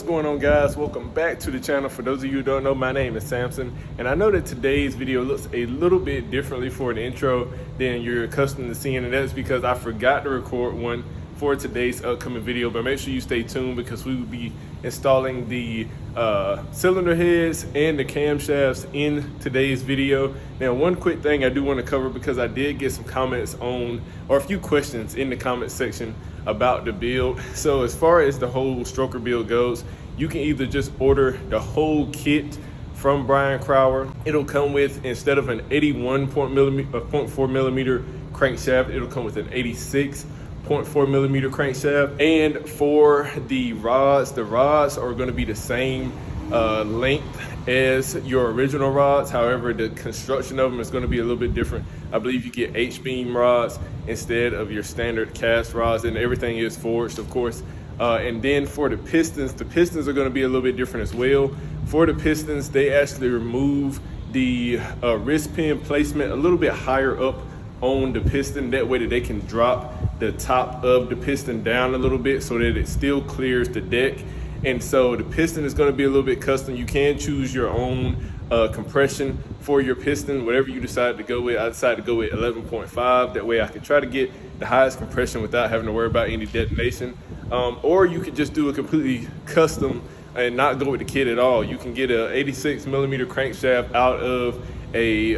going on, guys? Welcome back to the channel. For those of you who don't know, my name is Samson, and I know that today's video looks a little bit differently for an intro than you're accustomed to seeing, and that's because I forgot to record one for today's upcoming video. But make sure you stay tuned because we will be installing the cylinder heads and the camshafts in today's video. Now, one quick thing I do want to cover, because I did get some comments on, or a few questions in the comment section about the build. So as far as the whole stroker build goes, you can either just order the whole kit from Brian Crower. It'll come with, instead of an 81.4 millimeter crankshaft, it'll come with an 86.4 millimeter crankshaft. And for the rods are going to be the same length as your original rods. However, the construction of them is going to be a little bit different. I believe you get H-beam rods instead of your standard cast rods, and everything is forged, of course. And then for the pistons are going to be a little bit different as well. For the pistons, they actually remove the wrist pin placement a little bit higher up on the piston. That way that they can drop the top of the piston down a little bit so that it still clears the deck. And so the piston is going to be a little bit custom. You can choose your own compression for your piston, whatever you decide to go with. I decided to go with 11.5. That way I can try to get the highest compression without having to worry about any detonation. Or you could just do a completely custom and not go with the kit at all. You can get a 86 millimeter crankshaft out of a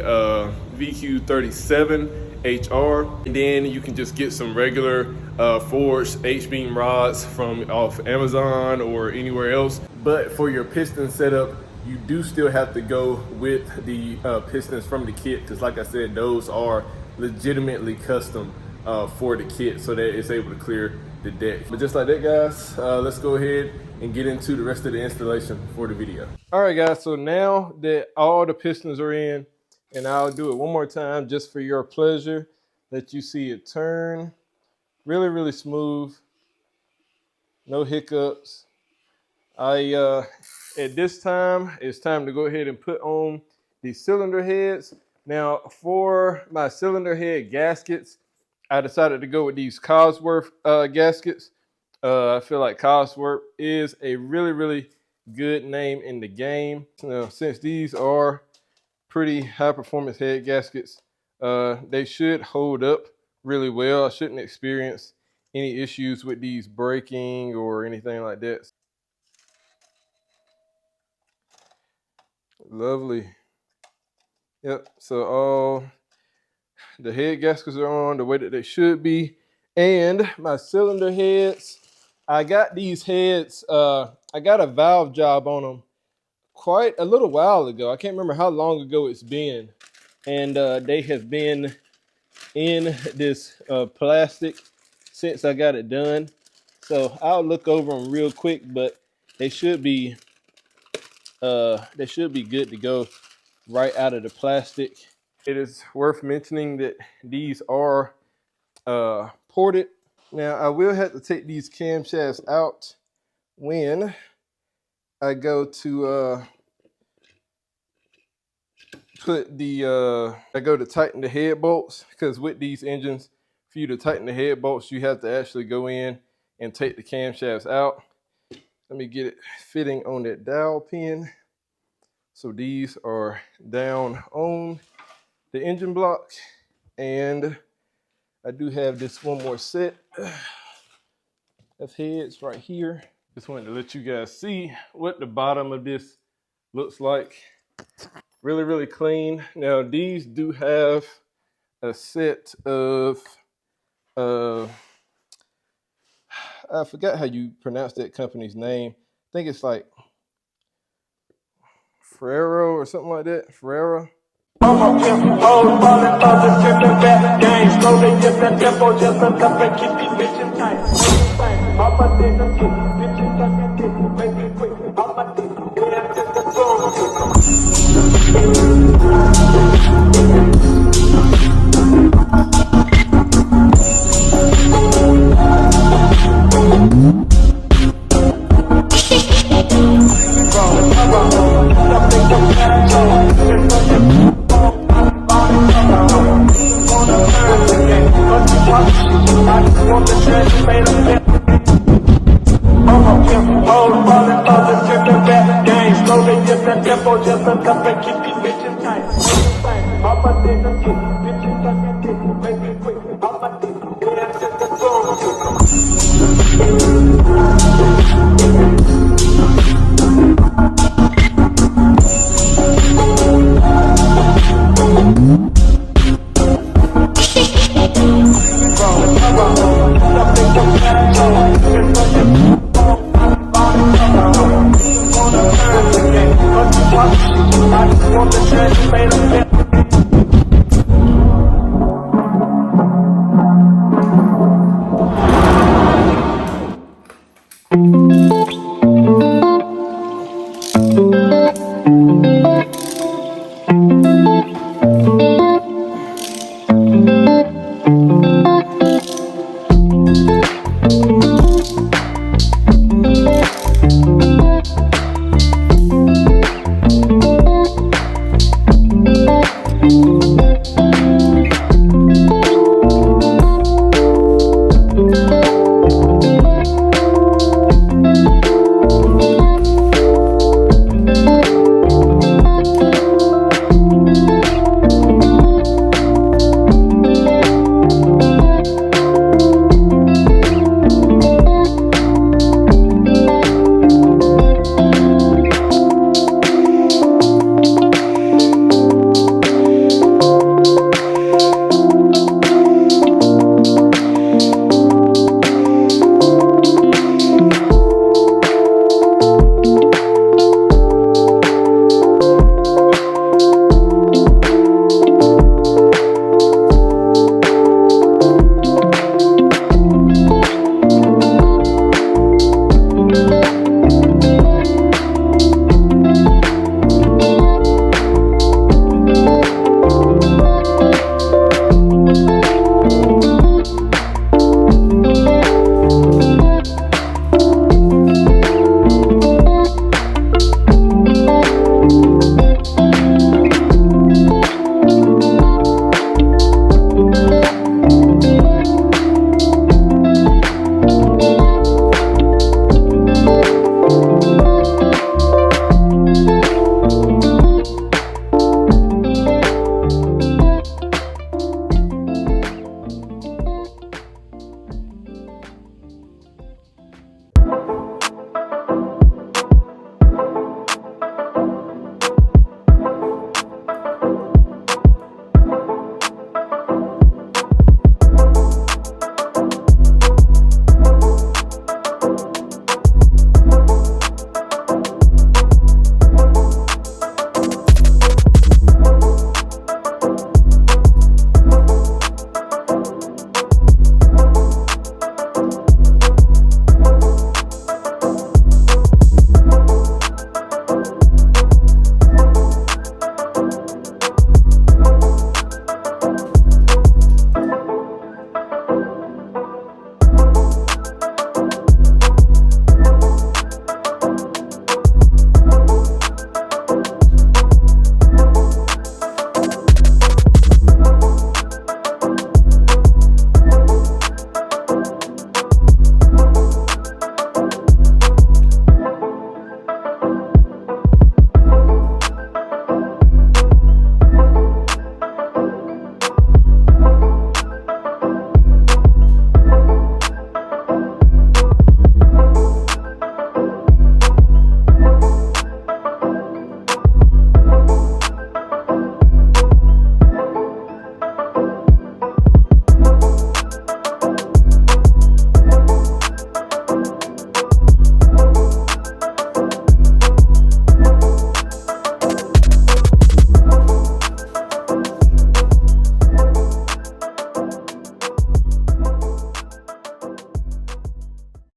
VQ37 HR, and then you can just get some regular forged H-beam rods from off Amazon or anywhere else. But for your piston setup, you do still have to go with the pistons from the kit, because like I said, those are legitimately custom for the kit, so that it's able to clear the deck. But just like that, guys, let's go ahead and get into the rest of the installation for the video. All right, guys, so now that all the pistons are in, and I'll do it one more time just for your pleasure, let you see it turn. Really, really smooth. No hiccups. At this time, it's time to go ahead and put on the cylinder heads. Now, for my cylinder head gaskets, I decided to go with these Cosworth gaskets. I feel like Cosworth is a really, really good name in the game. Now, since these are pretty high performance head gaskets, they should hold up really well. I shouldn't experience any issues with these breaking or anything like that. Lovely. Yep, so all the head gaskets are on the way that they should be. And my cylinder heads, I got these heads, I got a valve job on them quite a little while ago. I can't remember how long ago it's been. And they have been in this plastic since I got it done. So I'll look over them real quick, but they should be good to go right out of the plastic. It is worth mentioning that these are ported. Now, I will have to take these camshafts out when I go to tighten the head bolts, because with these engines, for you to tighten the head bolts, you have to actually go in and take the camshafts out. Let me get it fitting on that dowel pin. So these are down on the engine block, and I do have this one more set of heads right here. Just wanted to let you guys see what the bottom of this looks like. Really, really clean. Now, these do have a set of, I forgot how you pronounce that company's name. I think it's like Ferrero or something like that. Ferrero. that tempo just enough to keep these bitches tight. All my niggas get bitches like a dick, make it quick. All my niggas dance at the door.